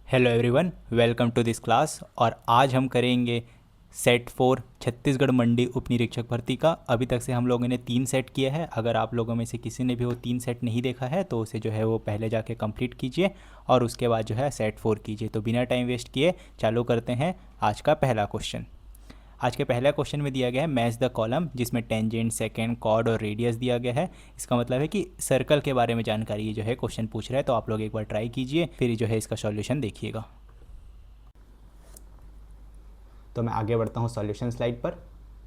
Hello everyone, welcome to this class. और आज हम करेंगे सेट 4 छत्तीसगढ़ मंडी उप निरीक्षक भर्ती का। अभी तक से हम लोगों ने 3 सेट किए हैं। अगर आप लोगों में से किसी ने भी वो 3 सेट नहीं देखा है तो उसे जो है वो पहले जाके कंप्लीट कीजिए और उसके बाद जो है सेट 4 कीजिए। तो बिना टाइम वेस्ट किए चालू करते हैं आज का पहला क्वेश्चन। आज के पहले क्वेश्चन में दिया गया है मैच द कॉलम, जिसमें टेंजेंट, सेकेंड, कॉर्ड और रेडियस दिया गया है। इसका मतलब है कि सर्कल के बारे में जानकारी जो है क्वेश्चन पूछ रहा है। तो आप लोग एक बार ट्राई कीजिए, फिर जो है इसका सॉल्यूशन देखिएगा। तो मैं आगे बढ़ता हूँ सॉल्यूशन स्लाइड पर,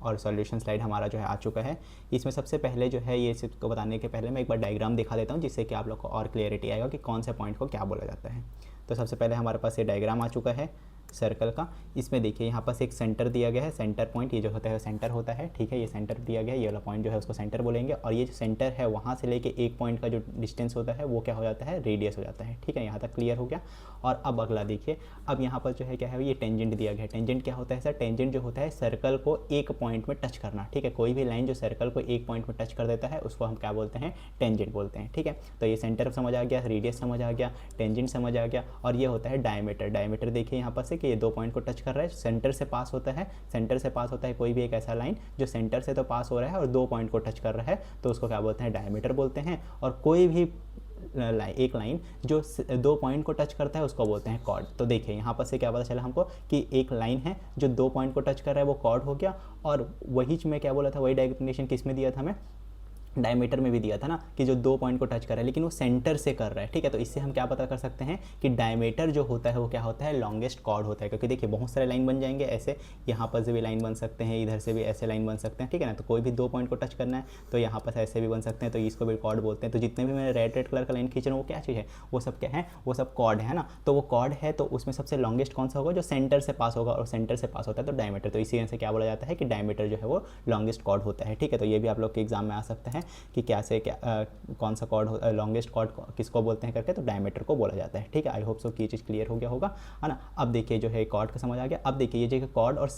और सॉल्यूशन स्लाइड हमारा जो है आ चुका है। इसमें सबसे पहले जो है ये सिर्फ को बताने के पहले मैं एक बार डायग्राम दिखा देता हूँ, जिससे कि आप लोग को और क्लियरिटी आएगा कि कौन से पॉइंट को क्या बोला जाता है। तो सबसे पहले हमारे पास ये डायग्राम आ चुका है सर्कल का। इसमें देखिए यहाँ पास एक सेंटर दिया गया है, सेंटर पॉइंट ये जो होता है सेंटर होता है, ठीक है। ये सेंटर दिया गया है, ये वाला पॉइंट जो है उसको सेंटर बोलेंगे। और ये जो सेंटर है वहाँ से लेके एक पॉइंट का जो डिस्टेंस होता है वो क्या हो जाता है, रेडियस हो जाता है, ठीक है। यहाँ तक क्लियर हो गया। और अब अगला देखिए, अब यहाँ पर जो है क्या है, ये टेंजेंट दिया गया है। टेंजेंट क्या होता है सर? टेंजेंट जो होता है सर्कल को एक पॉइंट में टच करना, ठीक है। कोई भी लाइन जो सर्कल को एक पॉइंट में टच कर देता है उसको हम क्या बोलते हैं, टेंजेंट बोलते हैं, ठीक है। तो ये सेंटर समझ आ गया, रेडियस समझ आ गया, टेंजेंट समझ आ गया। और ये होता है डायमीटर। डायमीटर देखिए यहाँ पर से कि ये दो पॉइंट को टच कर रहा है, सेंटर से पास होता है। सेंटर से पास होता है कोई भी एक ऐसा लाइन जो सेंटर से तो पास हो रहा है और दो पॉइंट को टच कर रहा है, तो उसको क्या बोलते हैं, डायमीटर बोलते हैं। और कोई भी एक लाइन जो दो पॉइंट को टच करता है उसको बोलते हैं कॉर्ड। तो देखिए यहाँ पर से क्या पता चला हमको कि एक लाइन है जो दो पॉइंट को टच कर रहा है, वो कॉर्ड हो गया। और वही मैं क्या बोला था, वही डेफिनेशन किस में दिया था, मैं डायमीटर में भी दिया था ना, कि जो दो पॉइंट को टच कर रहा है लेकिन वो सेंटर से कर रहा है, ठीक है। तो इससे हम क्या पता कर सकते हैं कि डायमीटर जो होता है वो क्या होता है, लॉन्गेस्ट कॉर्ड होता है। क्योंकि देखिए बहुत सारे लाइन बन जाएंगे ऐसे, यहाँ पर से भी लाइन बन सकते हैं, इधर से भी ऐसे लाइन बन सकते हैं, ठीक है ना। तो कोई भी दो पॉइंट को टच करना है तो यहाँ पर ऐसे भी बन सकते हैं, तो इसको भी कॉर्ड बोलते हैं। तो जितने भी मैंने रेड कलर का लाइन खींच रहा हूँ वो क्या चीज़ है, वो सब क्या है, वो सब कॉर्ड है ना। तो वो कॉर्ड है तो उसमें सबसे लॉन्गेस्ट कौन सा होगा, जो सेंटर से पास होगा, और सेंटर से पास होता है तो डायमीटर। तो इसी से क्या बोला जाता है कि डायमीटर जो है वो लॉन्गेस्ट कॉर्ड होता है, ठीक है। तो ये भी आप लोग के एग्जाम में आ सकता है कि क्या से क्या कौन सा कॉर्ड लॉन्गेस्ट कॉर्ड किसको बोलते हैं करके, तो डायमीटर को बोला जाता है, ठीक है। आई होप सो कि ये चीज़ क्लियर हो गया होगा, है ना। अब देखिए जो है कॉर्ड का समझ आ गया। अब देखिए ये जो कॉर्ड और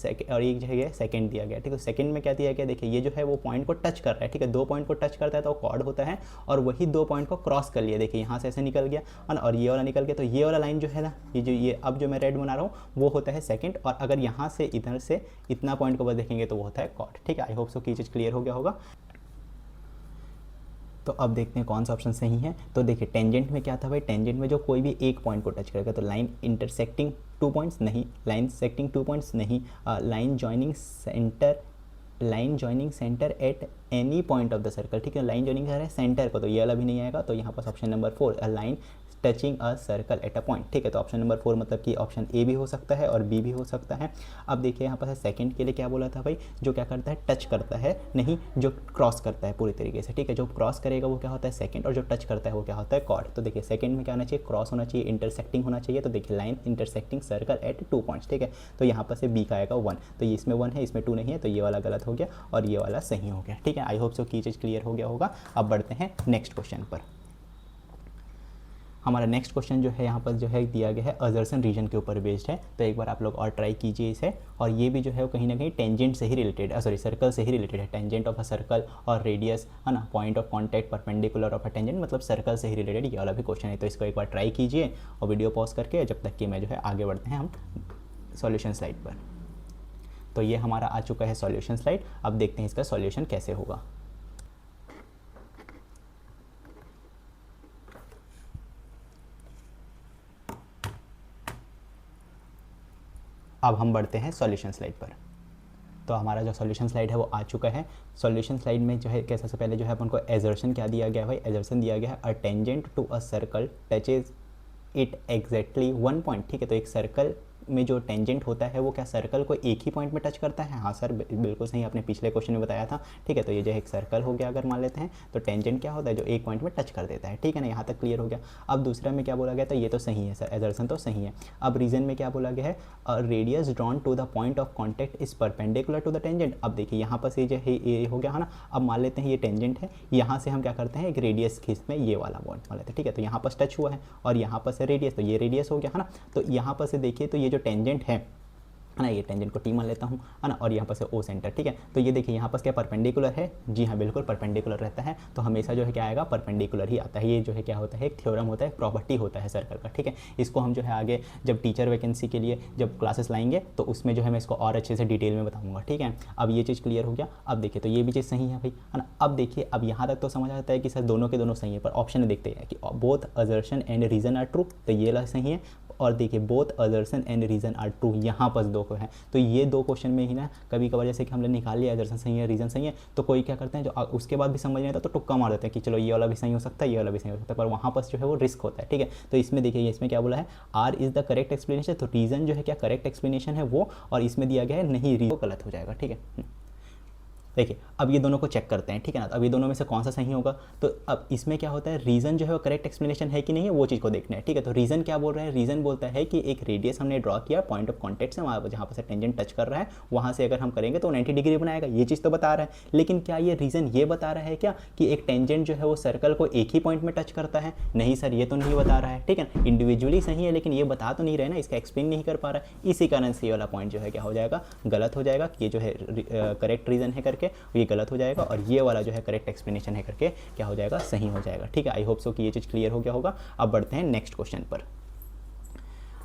एक जो है सेकंड दिया गया, ठीक है। सेकंड में क्या दिया गया, देखिए ये जो है वो पॉइंट को टच कर रहा है, ठीक है। दो पॉइंट को टच करता है तो कॉर्ड होता है। और वही दो पॉइंट को क्रॉस कर लिया, देखिए यहाँ से ऐसे निकल गया, है ना, और ये वाला निकल गया। तो ये वाला लाइन जो है ना, ये अब जो मैं रेड बना रहा हूँ वो होता है सेकंड। और अगर यहाँ से इधर से इतना पॉइंट को बस देखेंगे तो वो होता है कॉर्ड, ठीक है। आई होप सो कि ये चीज़ क्लियर हो गया होगा। तो अब देखते हैं कौन सा ऑप्शन सही है। तो देखिए टेंजेंट में क्या था भाई, टेंजेंट में जो कोई भी एक पॉइंट को टच करेगा, तो लाइन इंटरसेक्टिंग टू पॉइंट्स नहीं, लाइन सेक्टिंग टू पॉइंट्स नहीं, line joining centre at any point of the circle, ठीक है। लाइन जॉइनिंग कर रहा है सेंटर को, तो ये वाला भी नहीं आएगा। तो यहाँ पर option number 4, line touching a circle at a point, ठीक है। तो ऑप्शन नंबर 4 मतलब कि ऑप्शन ए भी हो सकता है और बी भी हो सकता है। अब देखिए यहाँ पर सेकंड के लिए क्या बोला था भाई, जो क्या करता है, टच करता है, नहीं जो क्रॉस करता है पूरी तरीके से, ठीक है। जो क्रॉस करेगा वो क्या होता है सेकंड, और जो टच करता है वो क्या होता है कॉर्ड। तो देखिए सेकंड में क्या होना चाहिए, क्रॉस होना चाहिए, इंटरसेक्टिंग होना चाहिए। तो देखिए line intersecting circle eight 2 points, ठीक है। तो यहाँ पर से बी का आएगा 1, तो ये इसमें 1 है, इसमें 2 नहीं है, तो ये वाला गलत हो गया और ये वाला सही हो गया, ठीक है। आई होप सो कि चीज़ क्लियर हो गया होगा। अब बढ़ते हैं नेक्स्ट क्वेश्चन पर। हमारा नेक्स्ट क्वेश्चन जो है यहाँ पर जो है दिया गया है अजर्सन रीजन के ऊपर बेस्ड है। तो एक बार आप लोग और ट्राई कीजिए इसे। और ये भी जो है वो कहीं ना कहीं टेंजेंट से ही रिलेटेड है, सॉरी सर्कल से ही रिलेटेड है। टेंजेंट ऑफ अ सर्कल और रेडियस, है ना, point of contact perpendicular of a tangent, मतलब सर्कल से ही रिलेटेड ये वाला भी क्वेश्चन है। तो इसको एक बार ट्राई कीजिए और वीडियो पॉज करके, जब तक कि मैं जो है आगे बढ़ते हैं हम सॉल्यूशन स्लाइड पर। तो ये हमारा आ चुका है सॉल्यूशन स्लाइड। अब देखते हैं इसका सॉल्यूशन कैसे होगा। अब हम बढ़ते हैं सॉल्यूशन स्लाइड पर। तो हमारा जो सॉल्यूशन स्लाइड है वो आ चुका है। सॉल्यूशन स्लाइड में जो है कैसे, सबसे पहले जो है अपन को एजर्शन क्या दिया गया है भाई, एजर्शन दिया गया है a tangent to a circle touches it exactly 1 point, ठीक है। तो एक सर्कल में जो टेंजेंट होता है वो क्या सर्कल को एक ही पॉइंट में टच करता है, हाँ सर बिल्कुल सही, आपने पिछले क्वेश्चन में बताया था, ठीक है। तो ये जो एक सर्कल हो गया अगर मान लेते हैं, तो टेंजेंट क्या होता है, जो एक पॉइंट में टच कर देता है, ठीक है ना। यहाँ तक क्लियर हो गया। अब दूसरा में क्या बोला गया था, ये तो सही है सर, एजर्सन तो सही है। अब रीजन में क्या बोला गया है, radius drawn to the point of contact is perpendicular to the tangent. अब देखिए यहाँ पर से जो है ये हो गया है ना। अब मान लेते हैं ये टेंजेंट है, यहाँ से हम क्या करते हैं, एक रेडियस खींचते हैं, ये वाला पॉइंट मान लेते हैं, ठीक है। तो यहाँ पर टच हुआ है और यहाँ पर से रेडियस, तो ये रेडियस हो गया है ना। तो यहाँ पर से देखिए तो ये जो टेंजेंट है है ना, ये टेंजेंट को टी मान लेता हूँ, है ना, और यहाँ पर से ओ सेंटर, ठीक है। तो ये देखिए यहाँ पर क्या परपेंडिकुलर है, जी हाँ बिल्कुल परपेंडिकुलर रहता है, तो हमेशा जो है क्या आएगा, परपेंडिकुलर ही आता है। ये जो है क्या होता है, एक थ्योरम होता है, एक प्रॉपर्टी होता है सर्कल का, ठीक है। इसको हम जो है आगे जब टीचर वैकेंसी के लिए जब क्लासेस लाएंगे तो उसमें जो है मैं इसको और अच्छे से डिटेल में बताऊँगा, ठीक है। अब ये चीज़ क्लियर हो गया। अब देखिए तो ये भी चीज़ सही है भाई, है ना। अब देखिए अब यहाँ तक तो समझ आता है कि सर दोनों के दोनों सही है, पर ऑप्शन में देखते हैं कि both assertion and reason are true, तो ये वाला सही है। और देखिए both assertion and reason are true, यहाँ पर दो को है, तो ये दो क्वेश्चन में ही ना कभी कभार जैसे कि हमने निकाल लिया असर्शन सही है रीजन सही है, तो कोई क्या करते हैं जो उसके बाद भी समझ नहीं आता तो तुक्का मार देते हैं कि चलो ये वाला भी सही हो सकता है, ये वाला भी सही हो सकता है, पर वहाँ पर जो है वो रिस्क होता है, ठीक है। तो इसमें देखिए इसमें क्या बोला है, R is the correct explanation, तो रीजन जो है क्या करेक्ट एक्सप्लेनेशन है वो, और इसमें दिया गया है नहीं रीजन गलत हो जाएगा, ठीक है। देखिए अब ये दोनों को चेक करते हैं, ठीक है ना। तो अब ये दोनों में से कौन सा सही होगा, तो अब इसमें क्या होता है, रीजन जो है वो करेक्ट एक्सप्लेनेशन है कि नहीं है वो चीज़ को देखना है, ठीक है। तो रीजन क्या बोल रहा है, रीजन बोलता है कि एक रेडियस हमने ड्रॉ किया, पॉइंट ऑफ कॉन्टेक्ट से वहाँ पर जहाँ पर से टेंजेंट टच कर रहा है वहाँ से अगर हम करेंगे तो 90 डिग्री बनाएगा, ये चीज़ तो बता रहा है। लेकिन क्या ये रीजन ये बता रहा है क्या कि एक टेंजेंट जो है वो सर्कल को एक ही पॉइंट में टच करता है, नहीं सर ये तो नहीं बता रहा है, ठीक है। इंडिविजुअली सही है लेकिन ये बता तो नहीं रहे ना, इसका एक्सप्लेन नहीं कर पा रहा है, इसी कारण से ये वाला पॉइंट जो है क्या हो जाएगा, गलत हो जाएगा। ये जो है करेक्ट रीजन है करके ये गलत हो जाएगा, और ये वाला जो है करेक्ट एक्सप्लेनेशन है करके क्या हो जाएगा, सही हो जाएगा, ठीक है। आई होप सो कि ये चीज़ क्लियर हो गया होगा। अब बढ़ते हैं नेक्स्ट क्वेश्चन पर।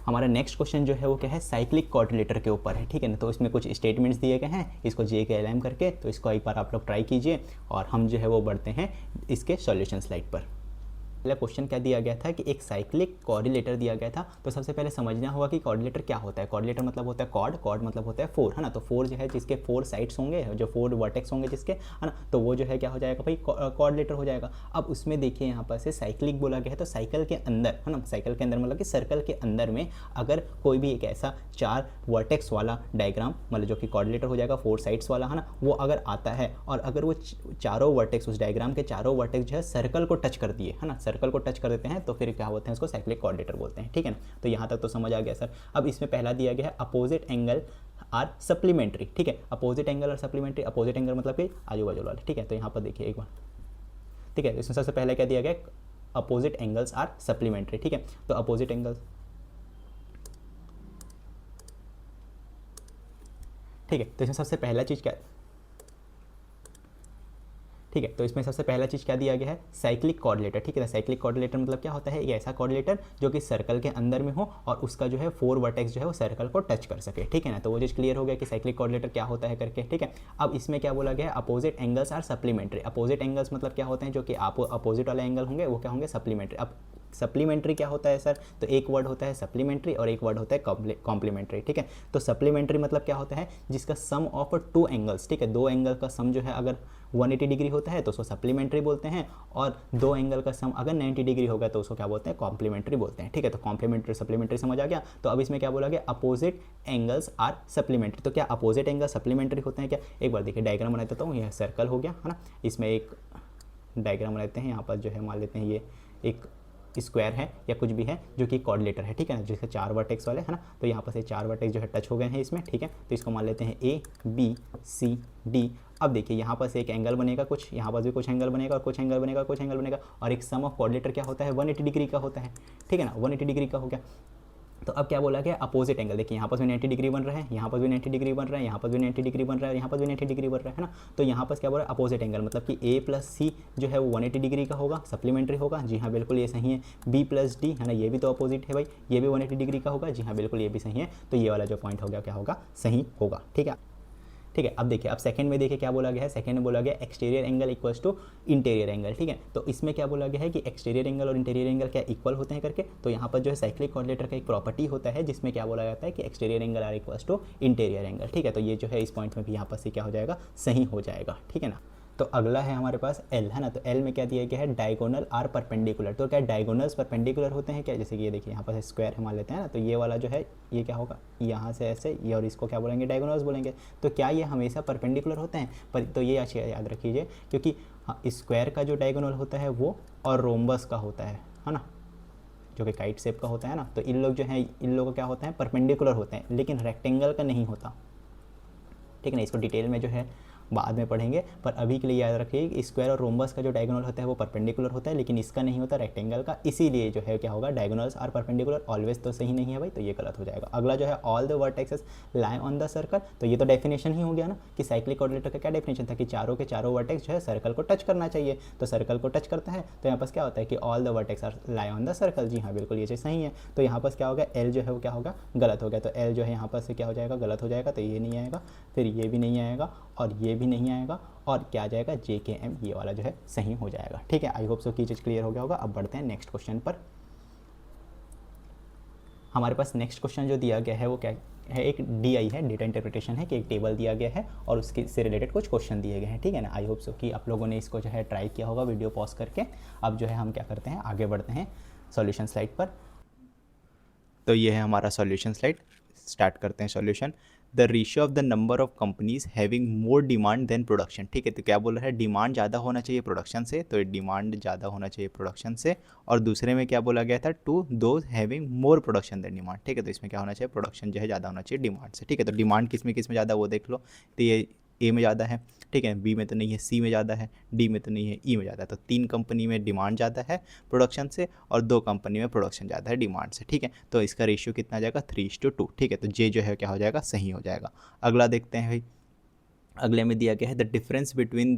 हमारा नेक्स्ट क्वेश्चन जो है वो क्या है, साइक्लिक कोऑर्डिनेटर के ऊपर है, ठीक है ना। तो इसमें कुछ स्टेटमेंट्स दिए गए हैं, इसको JKLM करके, तो इसको एक बार आप लोग ट्राई कीजिए, और हम जो है वो बढ़ते हैं इसके सॉल्यूशन स्लाइड पर। पहला क्वेश्चन क्या दिया गया था कि एक साइक्लिक कोऑर्डिनेटर दिया गया था, तो सबसे पहले समझना होगा कि कोऑर्डिनेटर क्या होता है। कोऑर्डिनेटर मतलब होता है कॉर्ड मतलब होता है 4, है ना। तो 4 जो है जिसके 4 साइड्स होंगे, जो 4 वर्टेक्स होंगे जिसके, है ना, तो वो जो है क्या हो जाएगा भाई, कोऑर्डिनेटर हो जाएगा। अब उसमें देखिए यहाँ पर से साइक्लिक बोला गया है, तो साइकिल के अंदर, है ना, साइकिल के अंदर मतलब कि सर्कल के अंदर में अगर कोई भी एक ऐसा 4 वर्टेक्स वाला डायग्राम, मतलब जो कि कोऑर्डिनेटर हो जाएगा 4 साइड्स वाला, है ना, वो अगर आता है और अगर वो चारों वर्टेक्स, उस डायग्राम के चारों वर्टेक्स जो है सर्कल को टच कर दिए, है ना, सर्कल को टच कर देते हैं, तो फिर क्या होते हैं, उसको साइक्लिक कोऑर्डिनेटर बोलते हैं, ठीक है ना। तो यहाँ तक तो समझ आ गया सर। अब इसमें पहला दिया गया है अपोजिट एंगल आर सप्लीमेंट्री, ठीक है। अपोजिट एंगल और सप्लीमेंट्री, अपोजिट एंगल मतलब कि आजू बाजू वाले, ठीक है। तो यहाँ पर देखिए एक बार, ठीक है, इसमें सबसे पहले क्या दिया गया, अपोजिट एंगल्स आर सप्लीमेंट्री, ठीक है। तो अपोजिट एंगल्स, ठीक है, तो इसमें सबसे पहला चीज़ क्या, ठीक है, तो इसमें सबसे पहला चीज़ क्या दिया गया है, साइक्लिक कोऑर्डिनेटर, ठीक है। साइक्लिक कोऑर्डिनेटर मतलब क्या होता है, एक ऐसा कोऑर्डिनेटर जो कि सर्कल के अंदर में हो और उसका जो है 4 वर्टेक्स जो है वो सर्कल को टच कर सके, ठीक है ना। तो वो चीज़ क्लियर हो गया कि साइक्लिक कोऑर्डिनेटर क्या होता है करके, ठीक है। अब इसमें क्या बोला गया है, opposite angles are supplementary. Opposite angles मतलब क्या होते हैं, जो कि आप अपोजिट वाले एंगल होंगे वो क्या होंगे, सप्लीमेंट्री। अब सप्लीमेंट्री क्या होता है सर, तो एक वर्ड होता है सप्लीमेंट्री और एक वर्ड होता है कॉम्प्लीमेंट्री, ठीक है। तो सप्लीमेंट्री मतलब क्या होता है, जिसका सम ऑफ 2 एंगल्स, ठीक है, 2 एंगल का सम जो है अगर 180 डिग्री होता है तो उसको सप्लीमेंट्री बोलते हैं, और 2 एंगल का सम अगर 90 डिग्री होगा तो उसको क्या बोलते हैं, कॉम्प्लीमेंट्री बोलते हैं, ठीक है। तो कॉम्प्लीमेंट्री सप्लीमेंट्री समझ आ गया। तो अब इसमें क्या बोला गया, अपोजिट एंगल्स आर सप्लीमेंट्री। तो क्या अपोजिट एंगल सप्लीमेंट्री होते हैं क्या, एक बार देखिए डायग्राम बना देता हूँ। यह सर्कल हो गया, है ना, इसमें एक डायग्राम बनाते हैं, यहाँ पर जो है मान लेते हैं ये एक स्क्वायर है या कुछ भी है जो कि कोऑर्डिनेटर है, ठीक है ना, जिसके 4 वर्टेक्स वाले, है ना। तो यहाँ पर से 4 वर्टेक्स जो है टच हो गए हैं इसमें, ठीक है। तो इसको मान लेते हैं ABCD। अब देखिए यहाँ पर से एक एंगल बनेगा, कुछ यहाँ पर भी कुछ एंगल बनेगा और कुछ एंगल बनेगा, कुछ एंगल बनेगा, और एक सम ऑफ कोऑर्डिनेटर क्या होता है, 180 डिग्री का होता है, ठीक है ना, 180 डिग्री का हो गया। तो अब क्या बोला गया, अपोजिट एंगल, देखिए यहाँ पर भी 90 डिग्री बन रहा है, यहाँ पर भी 90 डिग्री बन रहा है, यहाँ पर भी 90 डिग्री बन रहा है, यहाँ पर भी 90 डिग्री बन रहा है ना। तो यहाँ पर क्या बोल रहा है, अपोजिट एंगल मतलब कि A + C जो है वो 180 डिग्री का होगा, सप्लीमेंट्री होगा, जी हाँ बिल्कुल ये सही है। B + D है ना, ये भी तो अपोजिट है भाई, ये भी 180 डिग्री का होगा, जी हाँ बिल्कुल ये भी सही है। तो ये वाला जो पॉइंट हो गया क्या होगा, सही होगा, ठीक है। ठीक है, अब देखिए, अब सेकंड में देखिए क्या बोला गया है, सेकंड में बोला गया exterior angle equals to interior angle, ठीक है। तो इसमें क्या बोला गया है कि एक्सटीरियर एंगल और इंटीरियर एंगल क्या इक्वल होते हैं करके। तो यहाँ पर जो है साइक्लिक कोऑर्डिनेटर का एक प्रॉपर्टी होता है जिसमें क्या बोला जाता है कि exterior angle are equals to interior angle, ठीक है। तो ये जो है इस पॉइंट में भी यहाँ पर से क्या हो जाएगा, सही हो जाएगा, ठीक है ना। तो अगला है हमारे पास एल, है ना। तो एल में क्या दिया गया है, डायगोनल आर परपेंडिकुलर। तो क्या डायगोनल्स परपेंडिकुलर होते हैं क्या, जैसे कि ये देखिए यहाँ पर स्क्वायर हम मान लेते हैं ना, तो ये वाला जो है ये क्या होगा, यहाँ से ऐसे, ये और इसको क्या बोलेंगे, डायगोनल्स बोलेंगे। तो क्या ये हमेशा परपेंडिकुलर होते हैं, पर तो ये अच्छे याद रखिए, क्योंकि स्क्वायर का जो डायगोनल होता है वो और रोम्बस का होता है ना, जो कि काइट शेप का होता है ना। तो इन लोग जो है, इन लोगों का क्या होता है, परपेंडिकुलर होते हैं, लेकिन रेक्टेंगल का नहीं होता, ठीक है ना। इसको डिटेल में जो है बाद में पढ़ेंगे, पर अभी के लिए याद रखिए कि स्क्वायर और रोम्बस का जो डायगोनल होता है वो परपेंडिकुलर होता है, लेकिन इसका नहीं होता रेक्टेंगल का, इसीलिए जो है क्या होगा, डायगोनल्स आर परपेंडिकुलर ऑलवेज तो सही नहीं है भाई, तो ये गलत हो जाएगा। अगला जो है all the vertexes lie on the circle, तो ये तो डेफिनेशन ही हो गया ना कि साइक्लिक कोऑर्डिनेटर का क्या डेफिनेशन था कि चारों के चारों वर्टेक्स जो है सर्कल को टच करना चाहिए, तो सर्कल को टच करता है तो यहाँ पर क्या होता है कि all the vertex are lie on the circle. जी हाँ बिल्कुल ये चीज़ सही है। तो यहाँ पर क्या होगा, एल जो है वो क्या होगा, गलत हो गया, तो एल जो है यहाँ पर से क्या हो जाएगा, गलत हो जाएगा, तो ये नहीं आएगा, फिर ये भी नहीं आएगा और ये भी नहीं आएगा, और क्या आ जाएगा, जे के एम, ये वाला जो है सही हो जाएगा। ठीक है, आई होप सो की चीज़ क्लियर हो गया होगा। अब बढ़ते हैं नेक्स्ट क्वेश्चन पर। हमारे पास नेक्स्ट क्वेश्चन जो दिया गया है वो क्या है, एक DI है, डेटा इंटरप्रिटेशन है, कि एक टेबल दिया गया है और उसके से रिलेटेड कुछ क्वेश्चन दिए गए हैं। ठीक है ना, आई होप सो कि आप लोगों ने इसको जो है ट्राई किया होगा वीडियो पॉज करके। अब जो है हम क्या करते हैं, आगे बढ़ते हैं सॉल्यूशन स्लाइड पर। तो ये है हमारा सॉल्यूशन स्लाइड, स्टार्ट करते हैं solution. The ratio of the number of companies having more demand than production. ठीक है, तो क्या बोल रहा है, डिमांड ज़्यादा होना चाहिए प्रोडक्शन से, तो डिमांड ज़्यादा होना चाहिए प्रोडक्शन से, और दूसरे में क्या बोला गया था, to those having more production than demand. ठीक है, तो इसमें क्या होना चाहिए, प्रोडक्शन जो है ज़्यादा होना चाहिए डिमांड से। ठीक है, तो डिमांड किस में ज़्यादा वो देख लो, तो ये ए में ज़्यादा है, ठीक है, बी में तो नहीं है, सी में ज़्यादा है, डी में तो नहीं है, ई में ज़्यादा है। तो 3 कंपनी में डिमांड ज़्यादा है प्रोडक्शन से और 2 कंपनी में प्रोडक्शन ज़्यादा है डिमांड से। ठीक है, तो इसका रेशियो कितना आ जाएगा, 3:2। ठीक है, तो जे जो है क्या हो जाएगा, सही हो जाएगा। अगला देखते हैं भाई, अगले में दिया गया है the difference between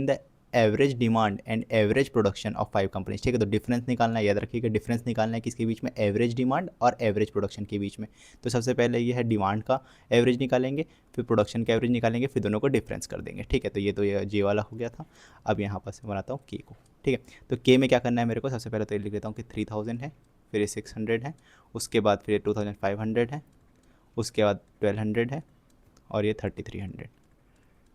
the average demand and average production of 5 companies. ठीक है, तो डिफरेंस निकालना है, याद रखिएगा डिफरेंस निकालना है किसके बीच में, एवरेज डिमांड और एवरेज प्रोडक्शन के बीच में। तो सबसे पहले ये है डिमांड का एवरेज निकालेंगे, फिर प्रोडक्शन का एवरेज निकालेंगे, फिर दोनों को डिफरेंस कर देंगे। ठीक है, तो ये जे वाला हो गया था। अब यहाँ पर से बनाता हूँ के को। ठीक है, तो के में क्या करना है मेरे को, सबसे पहले तो ये लिख देता हूँ कि 3000 है, फिर ये 600 है, उसके बाद फिर ये 2500 है, उसके बाद 1200 है, और ये 3300।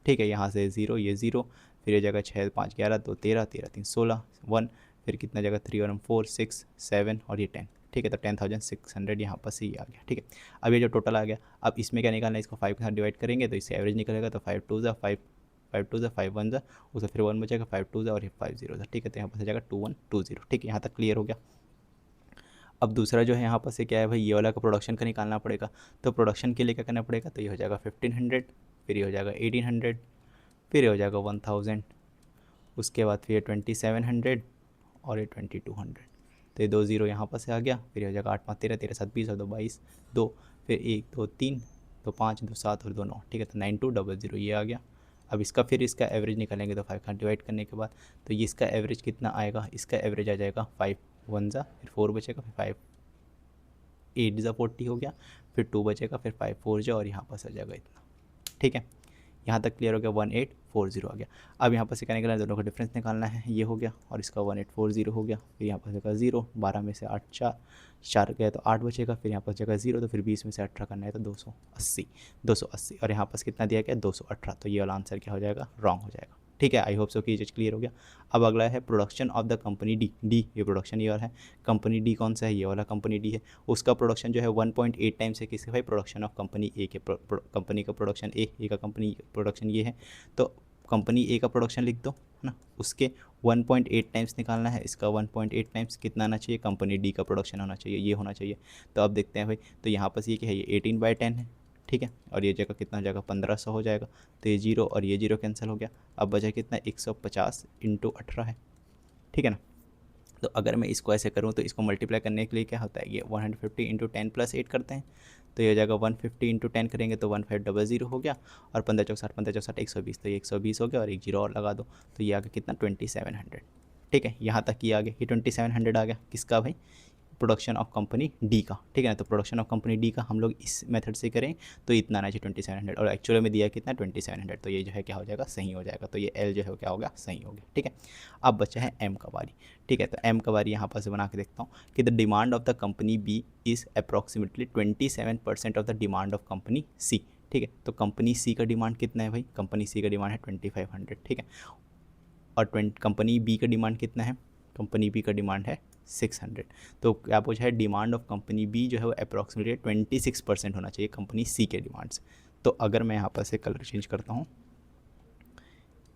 ठीक है, यहाँ से 0, ये 0, फिर ये जगह 6 5 11 2 13 13 3 16 1, फिर कितना जगह 3 और 4 6 7 और ये 10। ठीक है, तो 10,600 यहाँ पर से ही आ गया। ठीक है, अब ये जो टोटल आ गया, अब इसमें क्या निकालना है, इसको 5 के साथ डिवाइड करेंगे तो इससे एवरेज निकलेगा, तो 5 2 ज़ा 5 5 2 ज़ा 5 1 ज़ा, उससे फिर 1 बचेगा, 5 2 ज़ा और ये 5 0 ज़ा। ठीक है, तो यहाँ पर से जाएगा 2120। ठीक है, यहाँ तक क्लियर हो गया। अब दूसरा जो है यहाँ पर से क्या है भाई, ये वाला का प्रोडक्शन का निकालना पड़ेगा, तो प्रोडक्शन के लिए क्या करना पड़ेगा, तो ये हो जाएगा 1500, फिर ये हो जाएगा 1800, फिर ये हो जाएगा 1000, उसके बाद फिर 2700 और ये 2200। तो ये 2 0 यहाँ पर से आ गया, फिर ये हो जाएगा 8 5 13 13 7 20 और 2 22 2, फिर 1 2 3 2 5 2 7 और 2 9। ठीक है, तो 9200 ये आ गया। अब इसका फिर इसका एवरेज निकालेंगे, तो 5 का डिवाइड करने के बाद तो ये इसका एवरेज कितना आएगा, इसका एवरेज आ जाएगा 5 1 ज़ा, फिर 4 बचेगा, फिर 5 8 ज़ा 40 हो गया, फिर 2 बचेगा, फिर 5 4 ज़ा और यहाँ पर आ जाएगा इतना। ठीक है, यहाँ तक क्लियर हो गया, 1840 आ गया। अब यहाँ पर से क्या निकालना है, दोनों का डिफरेंस निकालना है, ये हो गया और इसका 1840 हो गया, फिर यहाँ पर जगह 0, 12 में से 8 4 गया तो 8 बचेगा, फिर यहाँ पर जगह 0, तो फिर 20 में से 18 करना है तो 280 और यहाँ पर कितना दिया गया 218। तो ये वाला आंसर क्या हो जाएगा, रॉन्ग हो जाएगा। ठीक है, आई होप सो कि ये चीज़ क्लियर हो गया। अब अगला है production of the company D. ये प्रोडक्शन ईयर है, कंपनी डी कौन सा है, ये वाला कंपनी डी है, उसका प्रोडक्शन जो है 1.8 टाइम्स है किसके भाई, प्रोडक्शन ऑफ कंपनी ए के। कंपनी का प्रोडक्शन ए का कंपनी प्रोडक्शन ये है, तो कंपनी ए का प्रोडक्शन लिख दो है ना, उसके 1.8 टाइम्स निकालना है, इसका 1.8 टाइम्स कितना आना चाहिए, कंपनी डी का प्रोडक्शन होना चाहिए, ये होना चाहिए। तो अब देखते हैं भाई, तो यहाँ पर ये क्या है, ये 18/10 है। ठीक है, और ये जगह कितना जगह 1500 हो जाएगा, तो ये 0 और ये 0 कैंसिल हो गया। अब बचा कितना, 150 × 18 है। ठीक है ना, तो अगर मैं इसको ऐसे करूँ तो इसको मल्टीप्लाई करने के लिए क्या होता है, ये 150 × 10 + 8 करते हैं, तो ये जाएगा 150 × 10 करेंगे तो 1500 हो गया, और 15 चौक 60 15 चौक 60 120, तो ये 120 हो गया, और एक 0 और लगा दो तो ये आ गया कितना 2700। ठीक है, यहाँ तक ये आ गया, ये 2700 आ गया किसका भाई, प्रोडक्शन ऑफ कंपनी डी का। ठीक है ना, तो प्रोडक्शन ऑफ कंपनी डी का हम लोग इस मेथड से करें तो इतना आना चाहिए 2700, और एक्चुअली में दिया कितना 2700, तो ये जो है क्या हो जाएगा, सही हो जाएगा। तो ये एल जो है क्या हो गया, सही हो गया। ठीक है, अब बचा है एम का बारी। ठीक है, तो एम का बारी यहाँ पर से बना के देखता हूँ कि the demand of the company B is approximately 27% of the demand of company C. ठीक है, तो कंपनी सी का डिमांड कितना है भाई, कंपनी सी का डिमांड है 2500। ठीक है, और कंपनी बी का डिमांड कितना है, कंपनी बी का डिमांड है 600। तो क्या पूछा है, डिमांड ऑफ कंपनी बी जो है वो अप्रॉक्सीमेटली 26% होना चाहिए कंपनी सी के डिमांड से। तो अगर मैं यहाँ पर से कलर चेंज करता हूँ,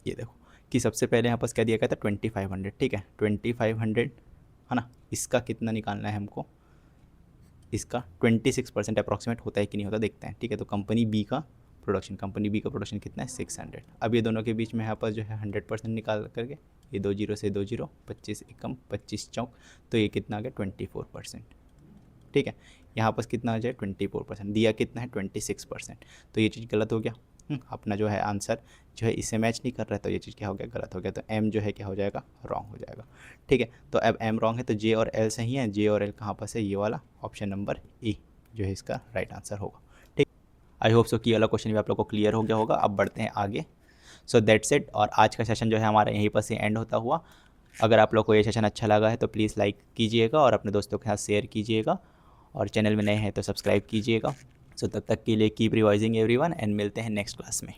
ये देखो कि सबसे पहले यहाँ पर क्या दिया गया था 2500। ठीक है, 2500 है ना, इसका कितना निकालना है हमको, इसका 26% अप्रॉक्सीमेट होता है कि नहीं होता देखते हैं। ठीक है, तो कंपनी बी का प्रोडक्शन, कंपनी बी का प्रोडक्शन कितना है 600। अब ये दोनों के बीच में यहाँ पर जो है 100% निकाल करके ये 2 जीरो से 2 जीरो, 25 एकम 25 चौक, तो ये कितना आ गया 24%। ठीक है, यहाँ पर कितना आ जाए 24%, दिया कितना है 26%, तो ये चीज़ गलत हो गया। अपना जो है आंसर जो है इससे मैच नहीं कर रहा है, तो ये चीज़ क्या हो गया, गलत हो गया। तो एम जो है क्या हो जाएगा, रॉन्ग हो जाएगा। ठीक है, तो अब एम रॉन्ग है तो जे और एल सही है। जे और एल कहाँ पर है, ये वाला ऑप्शन नंबर ई जो है इसका राइट आंसर होगा। ठीक, आई होप सो कि ये वाला क्वेश्चन भी आप लोग को क्लियर हो गया होगा। अब बढ़ते हैं आगे। सो दैट्स इट, और आज का सेशन जो है हमारा यहीं पर से एंड होता हुआ। अगर आप लोग को ये सेशन अच्छा लगा है तो प्लीज़ लाइक कीजिएगा और अपने दोस्तों के साथ शेयर कीजिएगा, और चैनल में नए हैं तो सब्सक्राइब कीजिएगा। सो तब तक के लिए कीप रिवाइजिंग एवरीवन, एंड मिलते हैं नेक्स्ट क्लास में।